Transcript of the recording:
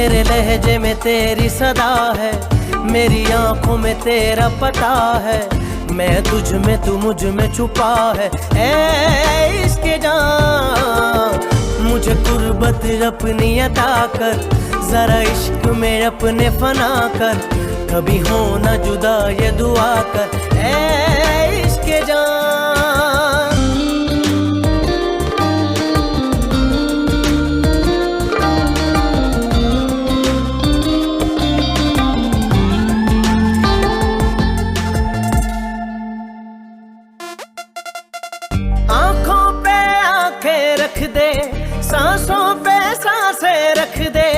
मेरे लहजे में तेरी सदा है, मेरी आंखों में तेरा पता है, मैं तुझ में तू मुझ में छुपा है। ऐ इश्क़ जान मुझे कुर्बत अपनी अता कर, जरा इश्क में अपने फना कर, कभी हो ना जुदा ये दुआ कर। ऐ इश्क़ जान आंखों पे आंखें रख दे, सांसों पे सांसें रख दे,